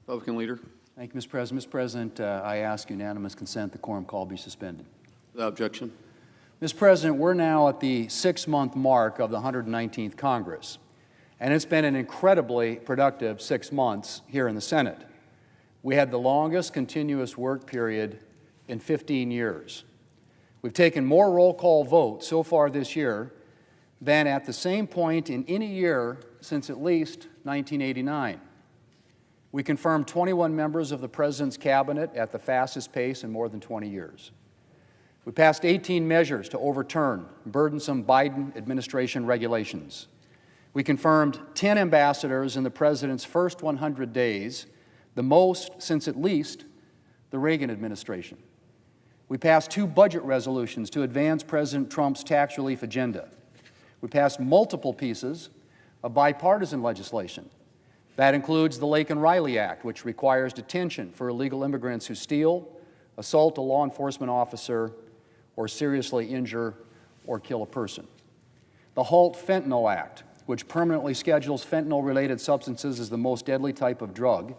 Republican Leader. Thank you, Mr. President. Mr. President, I ask unanimous consent the quorum call be suspended. Without objection. Mr. President, we're now at the 6-month mark of the 119th Congress, and it's been an incredibly productive 6 months here in the Senate. We had the longest continuous work period in 15 years. We've taken more roll call votes so far this year than at the same point in any year since at least 1989. We confirmed 21 members of the President's Cabinet at the fastest pace in more than 20 years. We passed 18 measures to overturn burdensome Biden administration regulations. We confirmed 10 ambassadors in the President's first 100 days, the most since at least the Reagan administration. We passed 2 budget resolutions to advance President Trump's tax relief agenda. We passed multiple pieces of bipartisan legislation. That includes the Lake and Riley Act, which requires detention for illegal immigrants who steal, assault a law enforcement officer, or seriously injure or kill a person. The HALT Fentanyl Act, which permanently schedules fentanyl-related substances as the most deadly type of drug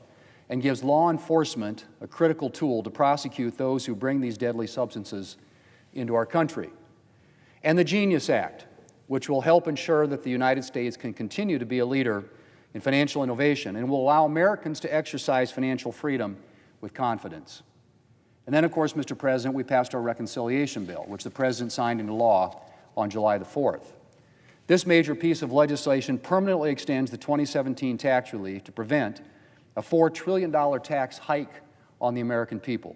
and gives law enforcement a critical tool to prosecute those who bring these deadly substances into our country. And the Genius Act, which will help ensure that the United States can continue to be a leader in financial innovation and will allow Americans to exercise financial freedom with confidence. And then, of course, Mr. President, we passed our reconciliation bill, which the President signed into law on July the 4th. This major piece of legislation permanently extends the 2017 tax relief to prevent a $4 trillion tax hike on the American people.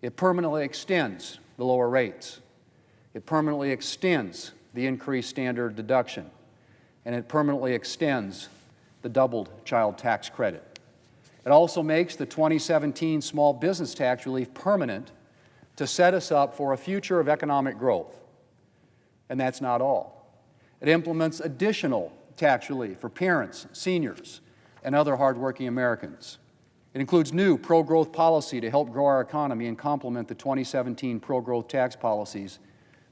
It permanently extends the lower rates. It permanently extends the increased standard deduction. And it permanently extends the doubled child tax credit. It also makes the 2017 small business tax relief permanent to set us up for a future of economic growth. And that's not all. It implements additional tax relief for parents, seniors, and other hardworking Americans. It includes new pro-growth policy to help grow our economy and complement the 2017 pro-growth tax policies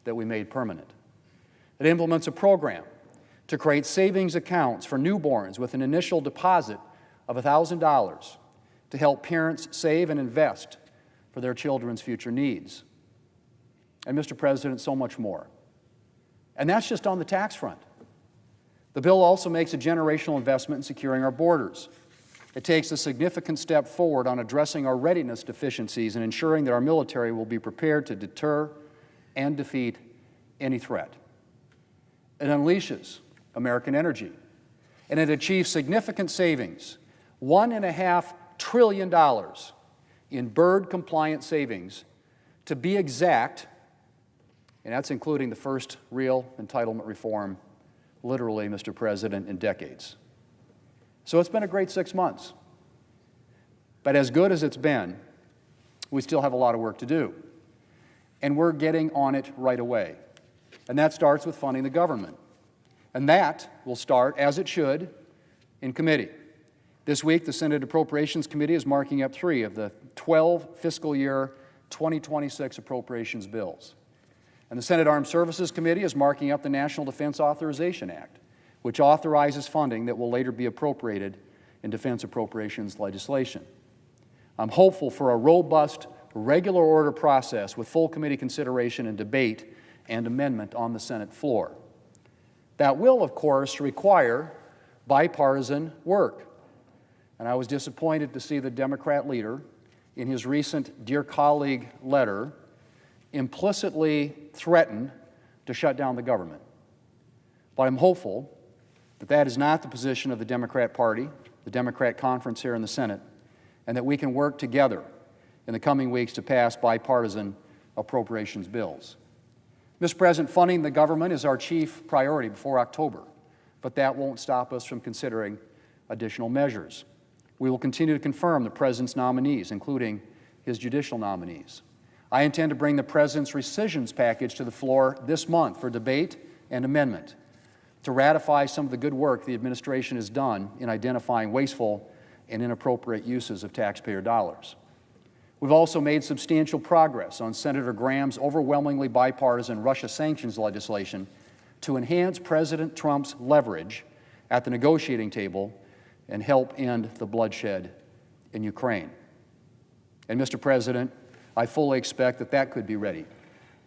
that we made permanent. It implements a program to create savings accounts for newborns with an initial deposit of $1,000 to help parents save and invest for their children's future needs. And, Mr. President, so much more. And that's just on the tax front. The bill also makes a generational investment in securing our borders. It takes a significant step forward on addressing our readiness deficiencies and ensuring that our military will be prepared to deter and defeat any threat. It unleashes American energy, and it achieves significant savings, $1.5 trillion in bird-compliant savings, to be exact, and that's including the first real entitlement reform, literally, Mr. President, in decades. So it's been a great 6 months. But as good as it's been, we still have a lot of work to do. And we're getting on it right away. And that starts with funding the government. And that will start, as it should, in committee. This week, the Senate Appropriations Committee is marking up 3 of the 12 fiscal year 2026 appropriations bills. And the Senate Armed Services Committee is marking up the National Defense Authorization Act, which authorizes funding that will later be appropriated in defense appropriations legislation. I'm hopeful for a robust, regular order process with full committee consideration and debate and amendment on the Senate floor. That will, of course, require bipartisan work. And I was disappointed to see the Democrat leader, in his recent Dear Colleague letter, implicitly threaten to shut down the government. But I'm hopeful that that is not the position of the Democrat Party, the Democrat conference here in the Senate, and that we can work together in the coming weeks to pass bipartisan appropriations bills. Mr. President, funding the government is our chief priority before October, but that won't stop us from considering additional measures. We will continue to confirm the President's nominees, including his judicial nominees. I intend to bring the President's rescissions package to the floor this month for debate and amendment to ratify some of the good work the administration has done in identifying wasteful and inappropriate uses of taxpayer dollars. We've also made substantial progress on Senator Graham's overwhelmingly bipartisan Russia sanctions legislation to enhance President Trump's leverage at the negotiating table and help end the bloodshed in Ukraine. And, Mr. President, I fully expect that that could be ready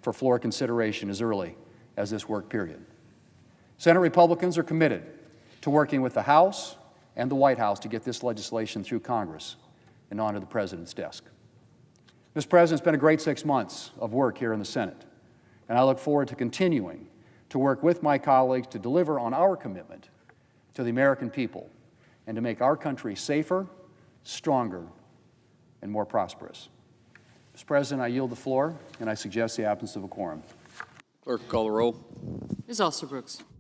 for floor consideration as early as this work period. Senate Republicans are committed to working with the House and the White House to get this legislation through Congress and onto the President's desk. Mr. President, it's been a great 6 months of work here in the Senate, and I look forward to continuing to work with my colleagues to deliver on our commitment to the American people and to make our country safer, stronger, and more prosperous. Mr. President, I yield the floor, and I suggest the absence of a quorum. Clerk, call the roll. Ms. Alsterbrooks.